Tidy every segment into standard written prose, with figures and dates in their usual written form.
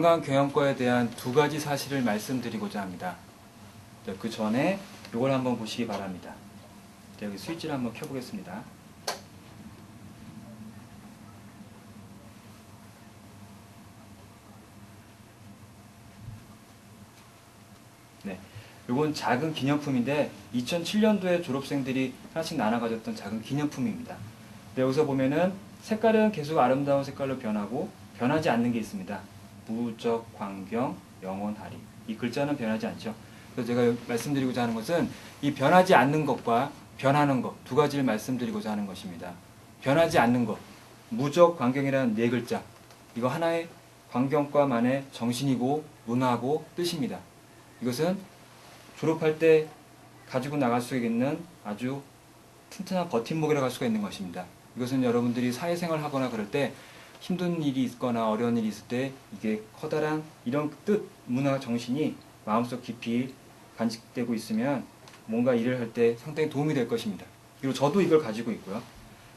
관광경영과에 대한 두 가지 사실을 말씀드리고자 합니다. 그 전에 이걸 한번 보시기 바랍니다. 여기 스위치를 한번 켜보겠습니다. 네, 이건 작은 기념품인데 2007년도에 졸업생들이 하나씩 나눠 가졌던 작은 기념품입니다. 네, 여기서 보면은 색깔은 계속 아름다운 색깔로 변하고 변하지 않는 게 있습니다. 무적, 광경, 영원하리. 이 글자는 변하지 않죠. 그래서 제가 말씀드리고자 하는 것은 이 변하지 않는 것과 변하는 것 두 가지를 말씀드리고자 하는 것입니다. 변하지 않는 것, 무적, 광경이라는 네 글자. 이거 하나의 광경과만의 정신이고 문화고 뜻입니다. 이것은 졸업할 때 가지고 나갈 수 있는 아주 튼튼한 버팀목이라고 할 수가 있는 것입니다. 이것은 여러분들이 사회생활을 하거나 그럴 때 힘든 일이 있거나 어려운 일이 있을 때 이게 커다란 이런 뜻, 문화 정신이 마음속 깊이 간직되고 있으면 뭔가 일을 할 때 상당히 도움이 될 것입니다. 그리고 저도 이걸 가지고 있고요.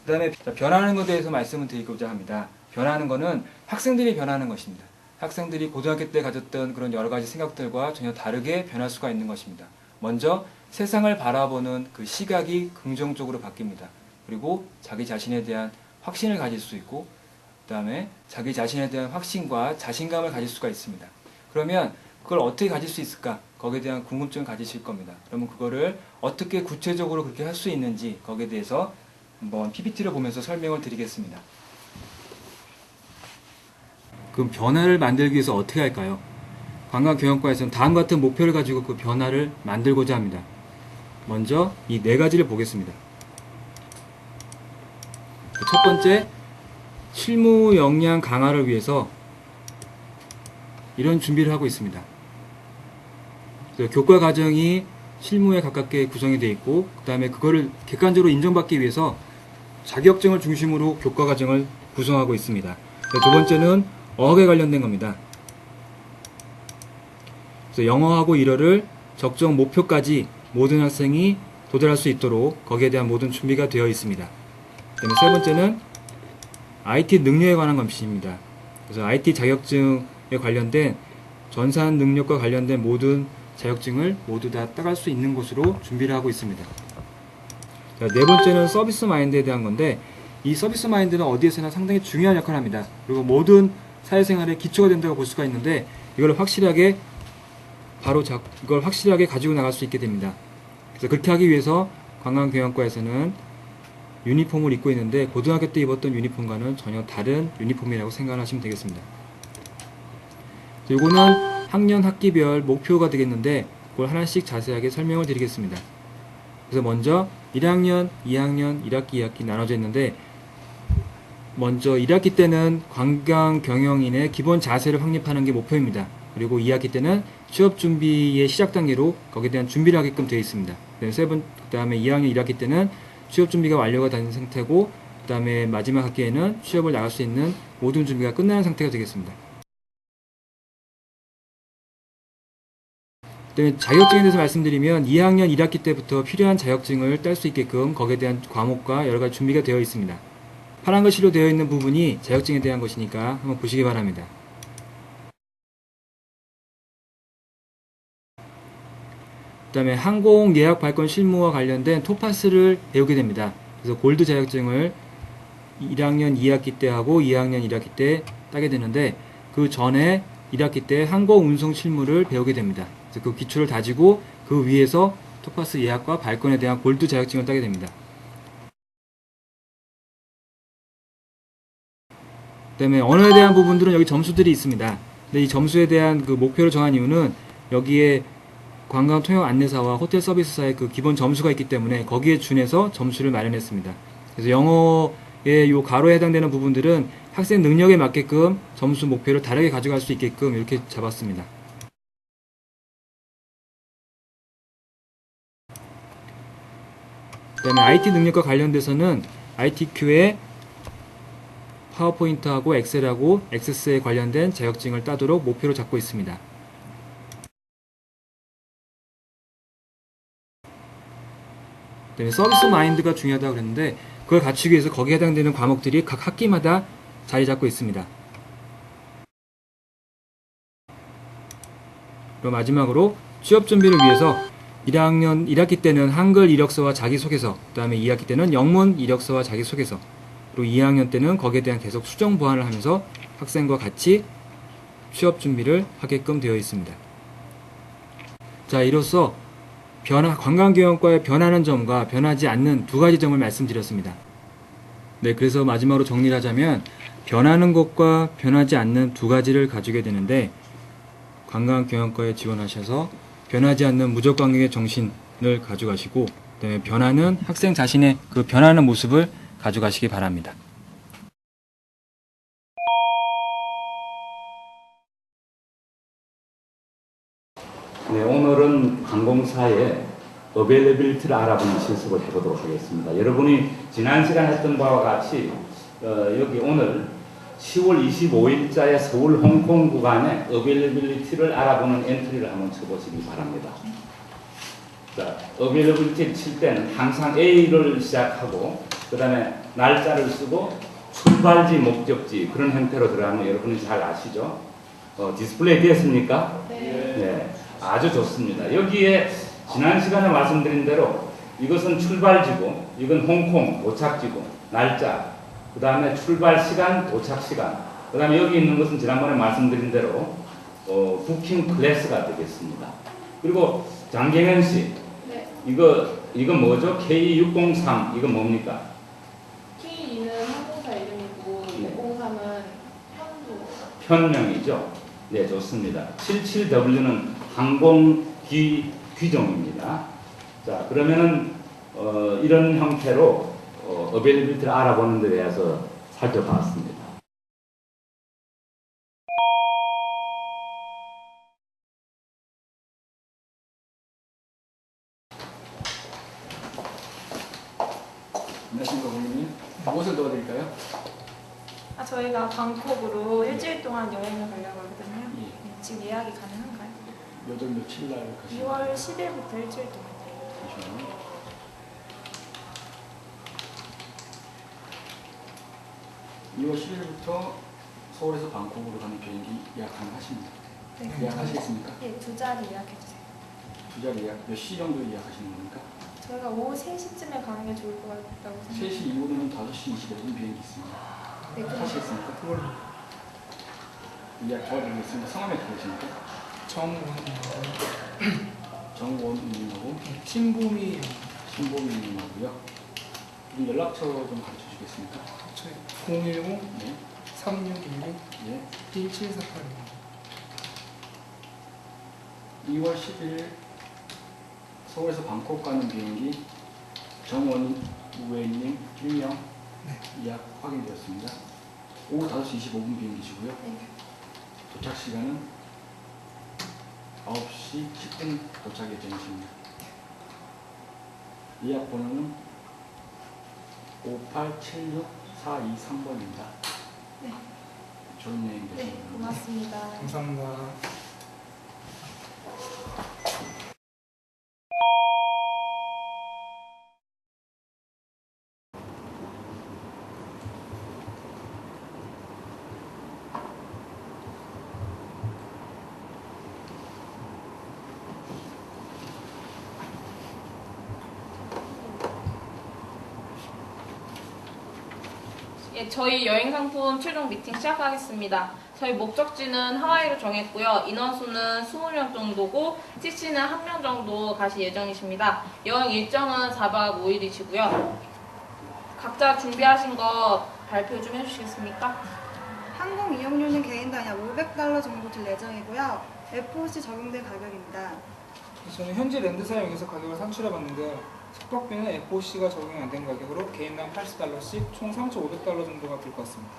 그 다음에 변하는 것에 대해서 말씀을 드리고자 합니다. 변하는 것은 학생들이 변하는 것입니다. 학생들이 고등학교 때 가졌던 그런 여러 가지 생각들과 전혀 다르게 변할 수가 있는 것입니다. 먼저 세상을 바라보는 그 시각이 긍정적으로 바뀝니다. 그리고 자기 자신에 대한 확신을 가질 수 있고 그 다음에 자기 자신에 대한 확신과 자신감을 가질 수가 있습니다. 그러면 그걸 어떻게 가질 수 있을까? 거기에 대한 궁금증을 가지실 겁니다. 그러면 그거를 어떻게 구체적으로 그렇게 할 수 있는지 거기에 대해서 한번 PPT를 보면서 설명을 드리겠습니다. 그럼 변화를 만들기 위해서 어떻게 할까요? 관광경영과에서는 다음과 같은 목표를 가지고 그 변화를 만들고자 합니다. 먼저 이 네 가지를 보겠습니다. 첫 번째, 실무 역량 강화를 위해서 이런 준비를 하고 있습니다. 교과 과정이 실무에 가깝게 구성이 되어 있고 그 다음에 그거를 객관적으로 인정받기 위해서 자격증을 중심으로 교과 과정을 구성하고 있습니다. 두 번째는 어학에 관련된 겁니다. 그래서 영어하고 일어를 적정 목표까지 모든 학생이 도달할 수 있도록 거기에 대한 모든 준비가 되어 있습니다. 그다음에 세 번째는 IT 능력에 관한 것입니다. 그래서 IT 자격증에 관련된 전산 능력과 관련된 모든 자격증을 모두 다 따갈 수 있는 곳으로 준비를 하고 있습니다. 자, 네 번째는 서비스 마인드에 대한 건데 이 서비스 마인드는 어디에서나 상당히 중요한 역할을 합니다. 그리고 모든 사회생활의 기초가 된다고 볼 수가 있는데 이걸 확실하게 이걸 확실하게 가지고 나갈 수 있게 됩니다. 그래서 그렇게 하기 위해서 관광경영과에서는 유니폼을 입고 있는데 고등학교 때 입었던 유니폼과는 전혀 다른 유니폼이라고 생각하시면 되겠습니다. 이거는 학년 학기별 목표가 되겠는데 그걸 하나씩 자세하게 설명을 드리겠습니다. 그래서 먼저 1학년, 2학년, 1학기, 2학기 나눠져 있는데 먼저 1학기 때는 관광경영인의 기본 자세를 확립하는 게 목표입니다. 그리고 2학기 때는 취업 준비의 시작 단계로 거기에 대한 준비를 하게끔 되어 있습니다. 그 다음에 2학년 1학기 때는 취업 준비가 완료가 된 상태고 그 다음에 마지막 학기에는 취업을 나갈 수 있는 모든 준비가 끝나는 상태가 되겠습니다. 자격증에 대해서 말씀드리면 2학년 1학기 때부터 필요한 자격증을 딸 수 있게끔 거기에 대한 과목과 여러 가지 준비가 되어 있습니다. 파란 글씨로 되어 있는 부분이 자격증에 대한 것이니까 한번 보시기 바랍니다. 그 다음에 항공 예약 발권 실무와 관련된 토파스를 배우게 됩니다. 그래서 골드 자격증을 1학년 2학기 때 하고 2학년 1학기 때 따게 되는데 그 전에 1학기 때 항공 운송 실무를 배우게 됩니다. 그래서 그 기초를 다지고 그 위에서 토파스 예약과 발권에 대한 골드 자격증을 따게 됩니다. 그 다음에 언어에 대한 부분들은 여기 점수들이 있습니다. 근데 이 점수에 대한 그 목표를 정한 이유는 여기에 관광 통역 안내사와 호텔 서비스사의 그 기본 점수가 있기 때문에 거기에 준해서 점수를 마련했습니다. 그래서 영어의 요 가로에 해당되는 부분들은 학생 능력에 맞게끔 점수 목표를 다르게 가져갈 수 있게끔 이렇게 잡았습니다. 그 다음에 IT 능력과 관련돼서는 ITQ에 파워포인트하고 엑셀하고 액세스에 관련된 자격증을 따도록 목표로 잡고 있습니다. 그 다음에 서비스 마인드가 중요하다고 그랬는데 그걸 갖추기 위해서 거기에 해당되는 과목들이 각 학기마다 자리 잡고 있습니다. 그리고 마지막으로 취업 준비를 위해서 1학기 때는 한글 이력서와 자기소개서, 그 다음에 2학기 때는 영문 이력서와 자기소개서, 그리고 2학년 때는 거기에 대한 계속 수정 보완을 하면서 학생과 같이 취업 준비를 하게끔 되어 있습니다. 자, 이로써 관광경영과의 변하는 점과 변하지 않는 두 가지 점을 말씀드렸습니다. 네, 그래서 마지막으로 정리를 하자면 변하는 것과 변하지 않는 두 가지를 가지게 되는데, 관광경영과에 지원하셔서 변하지 않는 무적관광의 정신을 가져가시고, 그다음에 변하는 학생 자신의 그 변하는 모습을 가져가시기 바랍니다. 네, 오늘은 항공사의 어베일러빌리티를 알아보는 실습을 해보도록 하겠습니다. 여러분이 지난 시간 했던 바와 같이 여기 오늘 10월 25일자의 서울 홍콩 구간의 어베일러빌리티를 알아보는 엔트리를 한번 쳐보시기 바랍니다. 자, 어베일러빌리티를 칠 때는 항상 A를 시작하고 그 다음에 날짜를 쓰고 출발지, 목적지 그런 형태로 들어가면 여러분이 잘 아시죠? 디스플레이 되었습니까? 네. 아주 좋습니다. 여기에 지난 시간에 말씀드린 대로 이것은 출발지고, 이건 홍콩 도착지고, 날짜, 그 다음에 출발 시간, 도착 시간, 그 다음에 여기 있는 것은 지난번에 말씀드린 대로 부킹 클래스가 되겠습니다. 그리고 장경현 씨, 네. 이거 뭐죠? K603 이거 뭡니까? K2는 항공사 이름이고 네. 603은 편명이죠. 네, 좋습니다. 77W는 항공 귀종입니다. 자, 그러면은 이런 형태로 어베일리비티를 알아보는 데 대해서 살펴봤습니다. 안녕하십니까, 고객님. 무엇을 도와드릴까요? 저희가 방콕으로 일주일 동안 여행을 가려고 하거든요. 예. 네, 지금 예약이 가능한가요? 몇 월 며칠 날 가시나요? 2월 10일부터 일주일 동안. 잠시만요. 2월 10일부터 서울에서 방콕으로 가는 비행기 예약 가능하십니다. 네. 예약하시겠습니까? 네, 두 자리 예약해주세요. 두 자리 예약 몇 시 정도 예약하시는 겁니까? 저희가 오후 3시쯤에 가는 게 좋을 것 같다고 생각합니다. 3시 이후로는 5시 25분 비행기 있습니다. 네, 그럼 하시겠습니까? 그걸 예약 도와드리겠습니다. 성함이 어떻게 되십니까? 정원님하고 신봄이 신보민님하고요. 그럼 연락처 좀 가르쳐 주시겠습니까? 010 네. 3616 예. 1748입니다. 2월 10일 서울에서 방콕 가는 비행기 정원 우회님 1명 네. 예약 확인되었습니다. 오후 5시 25분 비행기시고요. 네. 도착 시간은 9시 10분 도착 예정이십니다. 예약 번호는 5876423번입니다. 네. 좋은 여행 되시기 네, 바랍니다. 고맙습니다. 감사합니다. 예, 저희 여행 상품 최종 미팅 시작하겠습니다. 저희 목적지는 하와이로 정했고요. 인원수는 20명 정도고 TC는 1명 정도 가실 예정이십니다. 여행 일정은 4박 5일이시고요. 각자 준비하신 거 발표 좀 해주시겠습니까? 항공 이용료는 개인당 약 500달러 정도 들 예정이고요. FOC 적용된 가격입니다. 저는 현지 랜드사에 여기서 가격을 산출해봤는데요. 숙박비는 FOC가 적용이 안 된 가격으로 개인당 80달러씩 총 3,500달러 정도가 들 것 같습니다.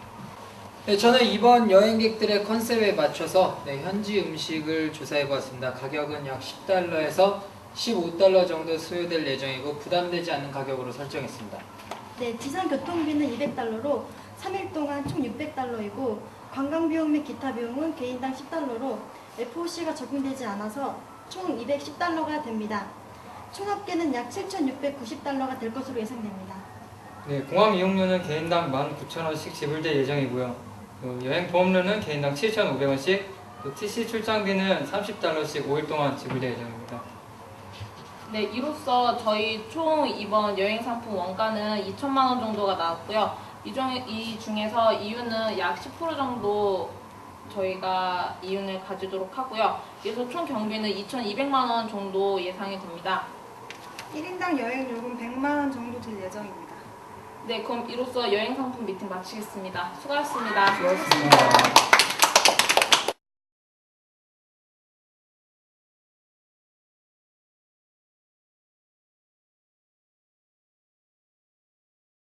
네, 저는 이번 여행객들의 컨셉에 맞춰서 현지 음식을 조사해보았습니다. 가격은 약 10달러에서 15달러 정도 수요될 예정이고 부담되지 않는 가격으로 설정했습니다. 네, 지상 교통비는 200달러로 3일 동안 총 600달러이고 관광비용 및 기타 비용은 개인당 10달러로 FOC가 적용되지 않아서 총 210달러가 됩니다. 총 합계는 약 7,690달러가 될 것으로 예상됩니다. 네, 공항 이용료는 개인당 19,000원씩 지불될 예정이고요. 여행 보험료는 개인당 7,500원씩 또 TC 출장비는 30달러씩 5일 동안 지불될 예정입니다. 네, 이로써 저희 총 이번 여행 상품 원가는 2천만 원 정도가 나왔고요. 이 중에서 이윤은 약 10% 정도 저희가 이윤을 가지도록 하고요. 그래서 총 경비는 2,200만 원 정도 예상이 됩니다. 1인당 여행 요금 100만 원 정도 들 예정입니다. 네, 그럼 이로써 여행 상품 미팅 마치겠습니다. 수고하셨습니다. 수고하셨습니다.